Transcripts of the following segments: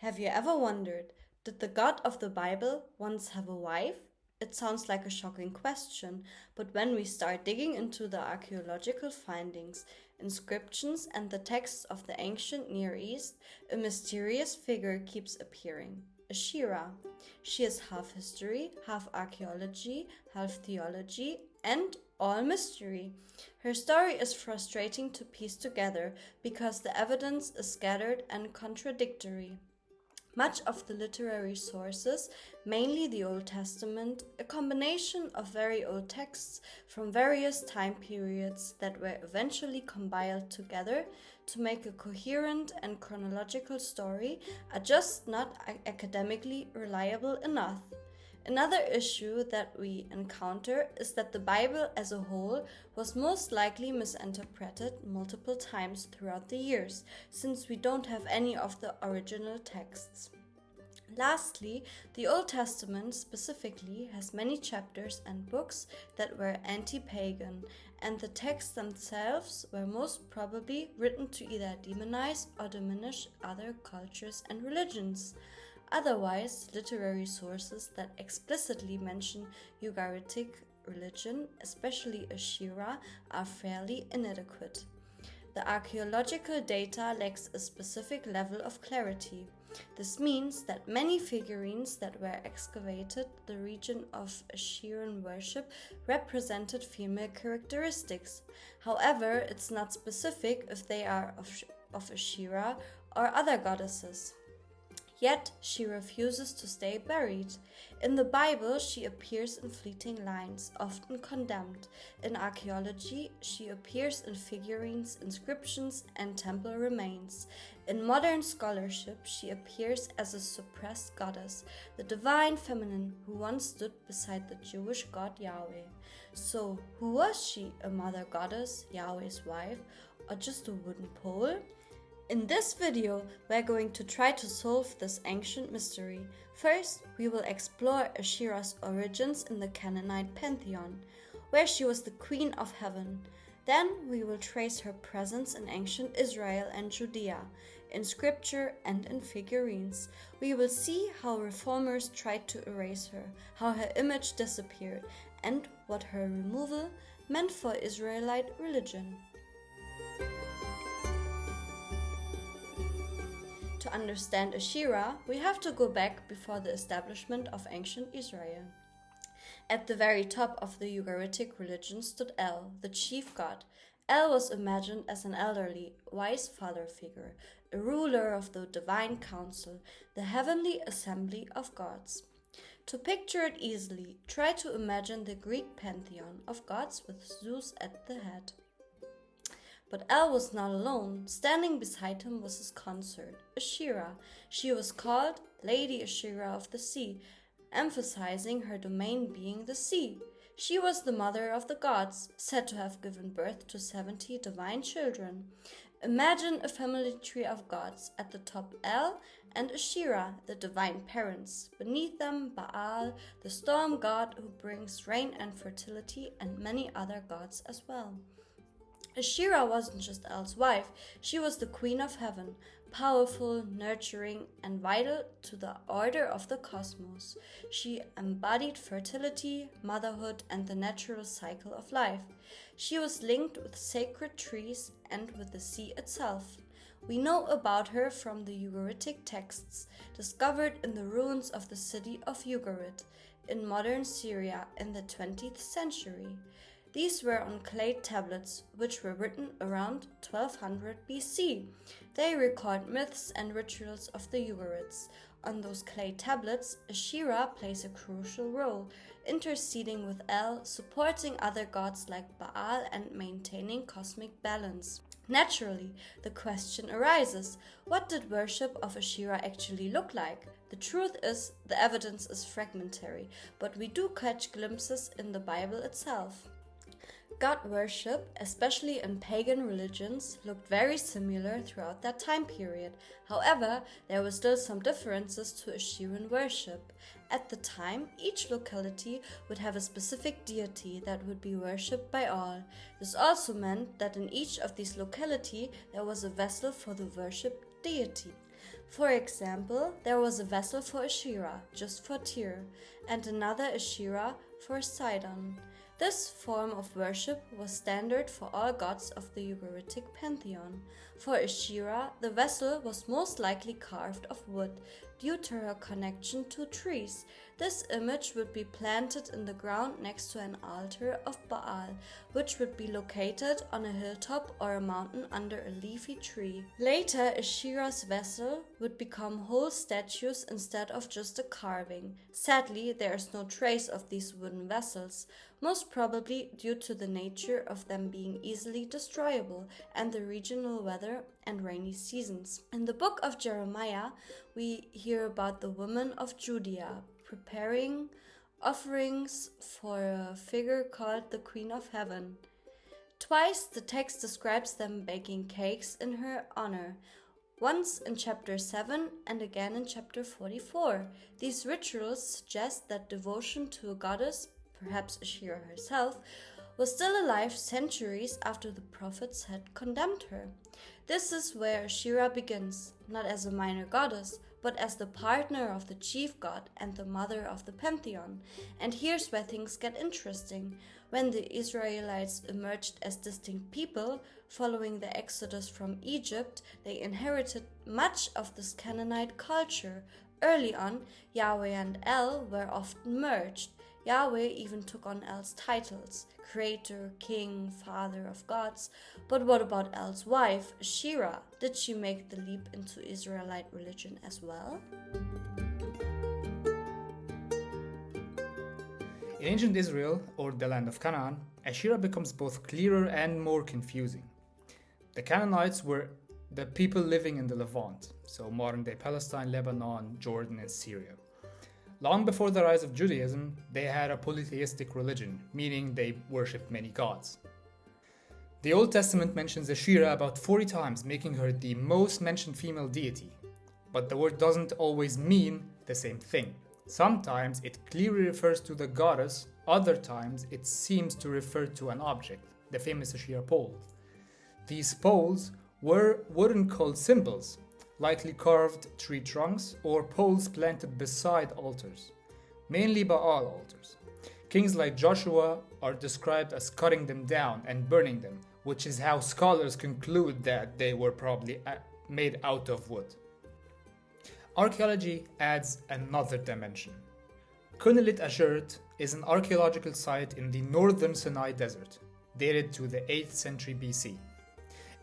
Have you ever wondered, did the God of the Bible once have a wife? It sounds like a shocking question, but when we start digging into the archaeological findings, inscriptions, and the texts of the ancient Near East, a mysterious figure keeps appearing. Asherah. She is half history, half archaeology, half theology, and all mystery. Her story is frustrating to piece together because the evidence is scattered and contradictory. Much of the literary sources, mainly the Old Testament, a combination of very old texts from various time periods that were eventually compiled together to make a coherent and chronological story, are just not academically reliable enough. Another issue that we encounter is that the Bible as a whole was most likely misinterpreted multiple times throughout the years, since we don't have any of the original texts. Lastly, the Old Testament specifically has many chapters and books that were anti-pagan, and the texts themselves were most probably written to either demonize or diminish other cultures and religions. Otherwise, literary sources that explicitly mention Ugaritic religion, especially Asherah, are fairly inadequate. The archaeological data lacks a specific level of clarity. This means that many figurines that were excavated the region of Assyrian worship represented female characteristics. However, it's not specific if they are of Asherah or other goddesses. Yet she refuses to stay buried. In the Bible, she appears in fleeting lines, often condemned. In archaeology, she appears in figurines, inscriptions, and temple remains. In modern scholarship, she appears as a suppressed goddess, the divine feminine who once stood beside the Jewish god Yahweh. So, who was she? A mother goddess, Yahweh's wife, or just a wooden pole? In this video, we're going to try to solve this ancient mystery. First, we will explore Asherah's origins in the Canaanite pantheon, where she was the queen of heaven. Then we will trace her presence in ancient Israel and Judea, in scripture and in figurines. We will see how reformers tried to erase her, how her image disappeared, and what her removal meant for Israelite religion. To understand Asherah, we have to go back before the establishment of ancient Israel. At the very top of the Ugaritic religion stood El, the chief god. El was imagined as an elderly, wise father figure, a ruler of the divine council, the heavenly assembly of gods. To picture it easily, try to imagine the Greek pantheon of gods with Zeus at the head. But El was not alone. Standing beside him was his consort, Asherah. She was called Lady Asherah of the Sea, emphasizing her domain being the sea. She was the mother of the gods, said to have given birth to 70 divine children. Imagine a family tree of gods. At the top El and Asherah, the divine parents. Beneath them Baal, the storm god who brings rain and fertility, and many other gods as well. Asherah wasn't just El's wife, she was the queen of heaven, powerful, nurturing, and vital to the order of the cosmos. She embodied fertility, motherhood, and the natural cycle of life. She was linked with sacred trees and with the sea itself. We know about her from the Ugaritic texts, discovered in the ruins of the city of Ugarit, in modern Syria in the 20th century. These were on clay tablets, which were written around 1200 BC. They record myths and rituals of the Ugarites. On those clay tablets, Asherah plays a crucial role, interceding with El, supporting other gods like Baal, and maintaining cosmic balance. Naturally, the question arises, what did worship of Asherah actually look like? The truth is, the evidence is fragmentary, but we do catch glimpses in the Bible itself. God worship, especially in pagan religions, looked very similar throughout that time period. However, there were still some differences to Assyrian worship. At the time, each locality would have a specific deity that would be worshipped by all. This also meant that in each of these localities there was a vessel for the worshipped deity. For example, there was a vessel for Asherah, just for Tyre, and another Asherah for Sidon. This form of worship was standard for all gods of the Ugaritic pantheon. For Asherah, the vessel was most likely carved of wood, due to her connection to trees. This image would be planted in the ground next to an altar of Baal, which would be located on a hilltop or a mountain under a leafy tree. Later, Asherah's vessel would become whole statues instead of just a carving. Sadly, there is no trace of these wooden vessels, most probably due to the nature of them being easily destroyable and the regional weather and rainy seasons. In the book of Jeremiah, we hear about the women of Judea preparing offerings for a figure called the Queen of Heaven. Twice the text describes them baking cakes in her honor, once in chapter 7 and again in chapter 44. These rituals suggest that devotion to a goddess, perhaps Asherah herself, was still alive centuries after the prophets had condemned her. This is where Asherah begins, not as a minor goddess, but as the partner of the chief god and the mother of the pantheon. And here's where things get interesting. When the Israelites emerged as distinct people, following the exodus from Egypt, they inherited much of this Canaanite culture. Early on, Yahweh and El were often merged. Yahweh even took on El's titles, creator, king, father of gods. But what about El's wife, Asherah? Did she make the leap into Israelite religion as well? In ancient Israel, or the land of Canaan, Asherah becomes both clearer and more confusing. The Canaanites were the people living in the Levant, so modern-day Palestine, Lebanon, Jordan, and Syria. Long before the rise of Judaism, they had a polytheistic religion, meaning they worshipped many gods. The Old Testament mentions Asherah about 40 times, making her the most mentioned female deity. But the word doesn't always mean the same thing. Sometimes it clearly refers to the goddess, other times it seems to refer to an object, the famous Asherah pole. These poles were wooden-called symbols, likely carved tree trunks or poles planted beside altars, mainly Baal altars. Kings like Joshua are described as cutting them down and burning them, which is how scholars conclude that they were probably made out of wood. Archaeology adds another dimension. Kunelit Ashert is an archaeological site in the northern Sinai desert, dated to the 8th century BC.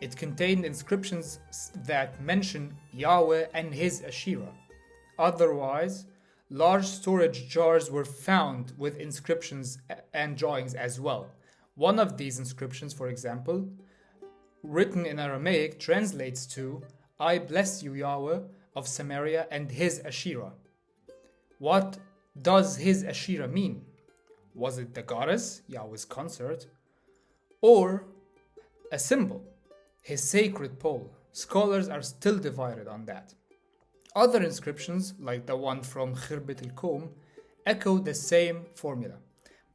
It contained inscriptions that mention Yahweh and his Asherah. Otherwise, large storage jars were found with inscriptions and drawings as well. One of these inscriptions, for example, written in Aramaic, translates to, "I bless you, Yahweh of Samaria and his Asherah." What does his Asherah mean? Was it the goddess, Yahweh's consort, or a symbol? His sacred pole. Scholars are still divided on that. Other inscriptions, like the one from Khirbet el-Kom, echo the same formula.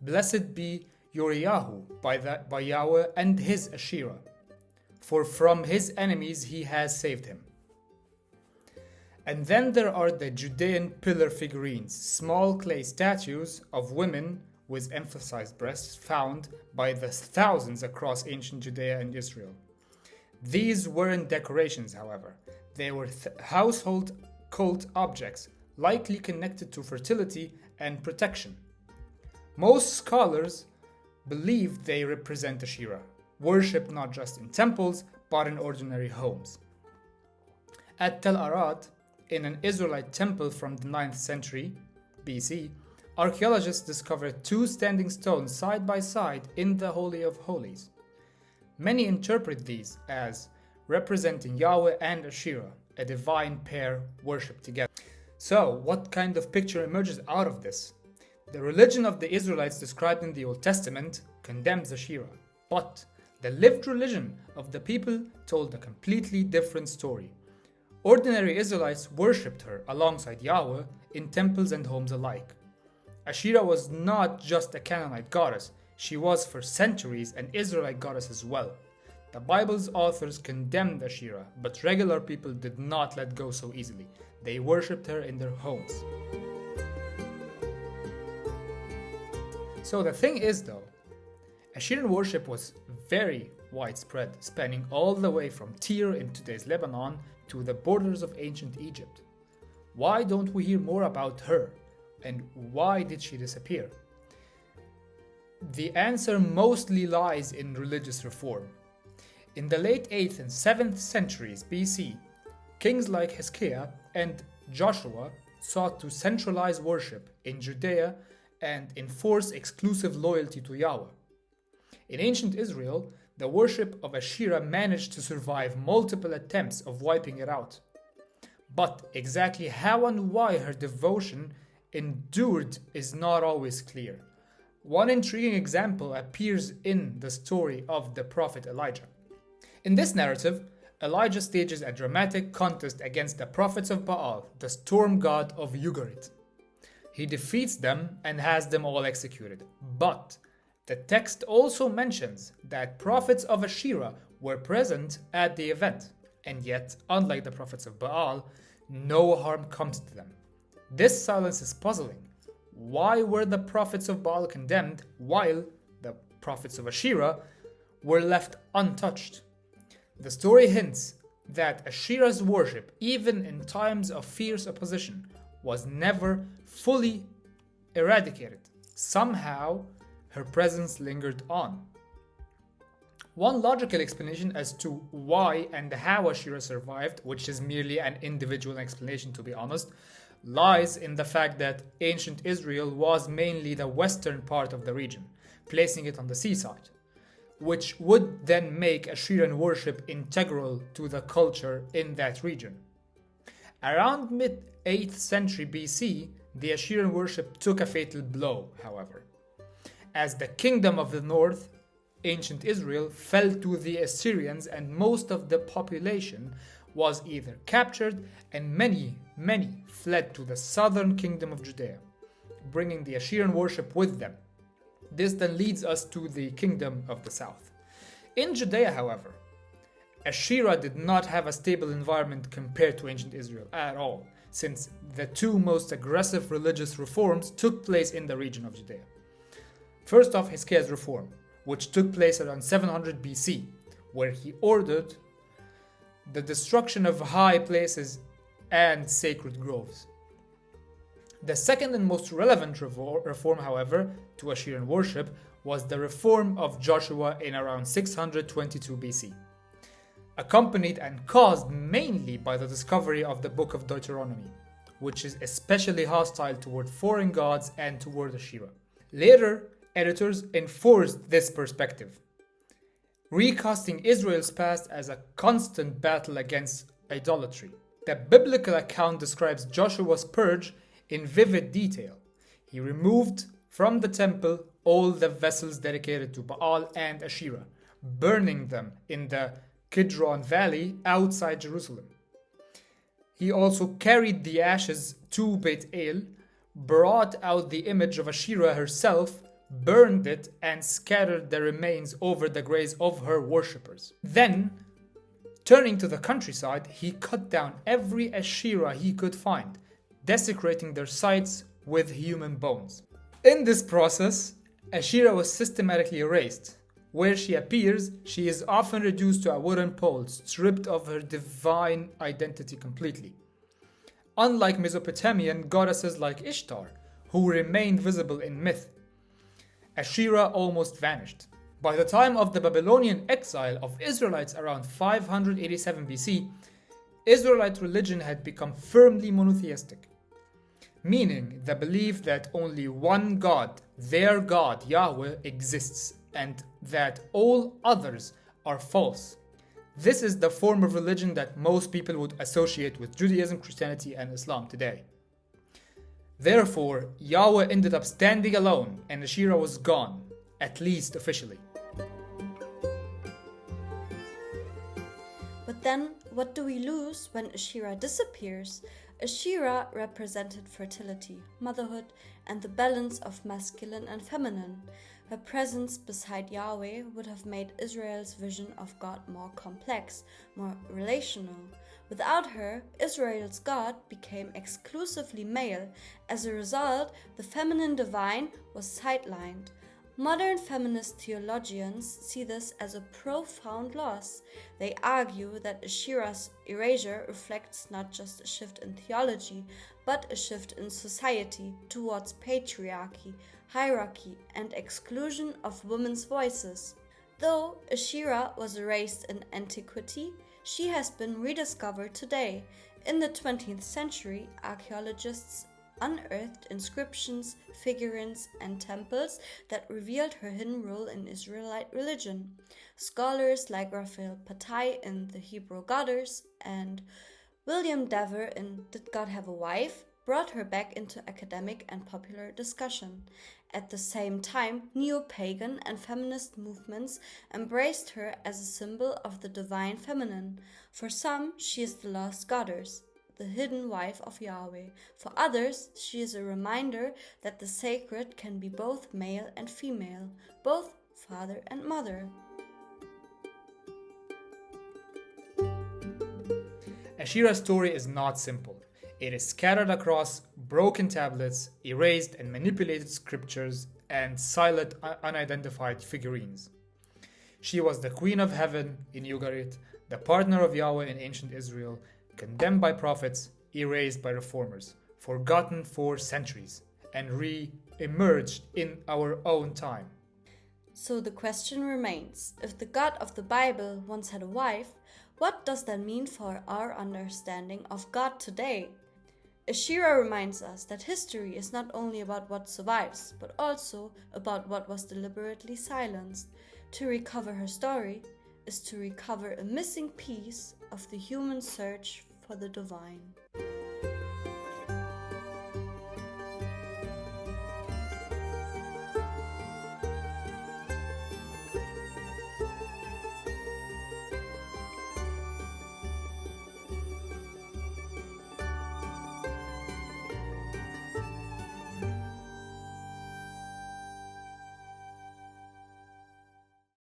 Blessed be Yoriyahu by Yahweh and his Asherah, for from his enemies he has saved him. And then there are the Judean pillar figurines, small clay statues of women with emphasized breasts found by the thousands across ancient Judea and Israel. These weren't decorations, however. They were household cult objects, likely connected to fertility and protection. Most scholars believe they represent Asherah, worshipped not just in temples, but in ordinary homes. At Tel Arad, in an Israelite temple from the 9th century BC, archaeologists discovered two standing stones side by side in the Holy of Holies. Many interpret these as representing Yahweh and Asherah, a divine pair worshipped together. So, what kind of picture emerges out of this? The religion of the Israelites described in the Old Testament condemns Asherah, but the lived religion of the people told a completely different story. Ordinary Israelites worshipped her alongside Yahweh in temples and homes alike. Asherah was not just a Canaanite goddess, she was for centuries an Israelite goddess as well. The Bible's authors condemned Asherah, but regular people did not let go so easily. They worshipped her in their homes. So the thing is though, Asherah worship was very widespread, spanning all the way from Tyre in today's Lebanon to the borders of ancient Egypt. Why don't we hear more about her? And why did she disappear? The answer mostly lies in religious reform. In the late 8th and 7th centuries BC, kings like Hezekiah and Joshua sought to centralize worship in Judea and enforce exclusive loyalty to Yahweh. In ancient Israel, the worship of Asherah managed to survive multiple attempts of wiping it out. But exactly how and why her devotion endured is not always clear. One intriguing example appears in the story of the prophet Elijah. In this narrative, Elijah stages a dramatic contest against the prophets of Baal, the storm god of Ugarit. He defeats them and has them all executed. But the text also mentions that prophets of Asherah were present at the event, and yet, unlike the prophets of Baal, no harm comes to them. This silence is puzzling. Why were the prophets of Baal condemned while the prophets of Asherah were left untouched? The story hints that Asherah's worship, even in times of fierce opposition, was never fully eradicated. Somehow, her presence lingered on. One logical explanation as to why and how Asherah survived, which is merely an individual explanation to be honest, lies in the fact that ancient Israel was mainly the western part of the region, placing it on the seaside, which would then make Asherah worship integral to the culture in that region. Around mid-8th century BC, the Asherah worship took a fatal blow, however, as the kingdom of the north, ancient Israel, fell to the Assyrians and most of the population was either captured and many fled to the southern kingdom of Judea, bringing the Asherah worship with them. This then leads us to the kingdom of the south. In Judea, however, Asherah did not have a stable environment compared to ancient Israel at all, since the two most aggressive religious reforms took place in the region of Judea. First off, Hezekiah's reform, which took place around 700 BC, where he ordered the destruction of high places and sacred groves. The second and most relevant reform, however, to Asherah worship was the reform of Joshua in around 622 BC, accompanied and caused mainly by the discovery of the book of Deuteronomy, which is especially hostile toward foreign gods and toward Asherah. Later, editors enforced this perspective, recasting Israel's past as a constant battle against idolatry. The biblical account describes Joshua's purge in vivid detail. He removed from the temple all the vessels dedicated to Baal and Asherah, burning them in the Kidron Valley outside Jerusalem. He also carried the ashes to Beit El, brought out the image of Asherah herself, burned it, and scattered the remains over the graves of her worshippers. Then, turning to the countryside, he cut down every Asherah he could find, desecrating their sites with human bones. In this process, Asherah was systematically erased. Where she appears, she is often reduced to a wooden pole, stripped of her divine identity completely. Unlike Mesopotamian goddesses like Ishtar, who remained visible in myth, Asherah almost vanished. By the time of the Babylonian exile of Israelites around 587 BC, Israelite religion had become firmly monotheistic, meaning the belief that only one God, their God, Yahweh, exists and that all others are false. This is the form of religion that most people would associate with Judaism, Christianity, and Islam today. Therefore, Yahweh ended up standing alone and Asherah was gone, at least officially. But then, what do we lose when Asherah disappears? Asherah represented fertility, motherhood, and the balance of masculine and feminine. Her presence beside Yahweh would have made Israel's vision of God more complex, more relational. Without her, Israel's God became exclusively male. As a result, the feminine divine was sidelined. Modern feminist theologians see this as a profound loss. They argue that Asherah's erasure reflects not just a shift in theology, but a shift in society towards patriarchy, hierarchy, and exclusion of women's voices. Though Asherah was erased in antiquity, she has been rediscovered today. In the 20th century, archaeologists unearthed inscriptions, figurines, and temples that revealed her hidden role in Israelite religion. Scholars like Raphael Patai in The Hebrew Goddess and William Dever in Did God Have a Wife brought her back into academic and popular discussion. At the same time, neo-pagan and feminist movements embraced her as a symbol of the divine feminine. For some, she is the lost goddess, the hidden wife of Yahweh. For others, she is a reminder that the sacred can be both male and female, both father and mother. Asherah's story is not simple. It is scattered across broken tablets, erased and manipulated scriptures, and silent, unidentified figurines. She was the queen of heaven in Ugarit, the partner of Yahweh in ancient Israel, condemned by prophets, erased by reformers, forgotten for centuries, and re-emerged in our own time. So the question remains, if the God of the Bible once had a wife, what does that mean for our understanding of God today? Asherah reminds us that history is not only about what survives, but also about what was deliberately silenced. To recover her story is to recover a missing piece of the human search for the divine.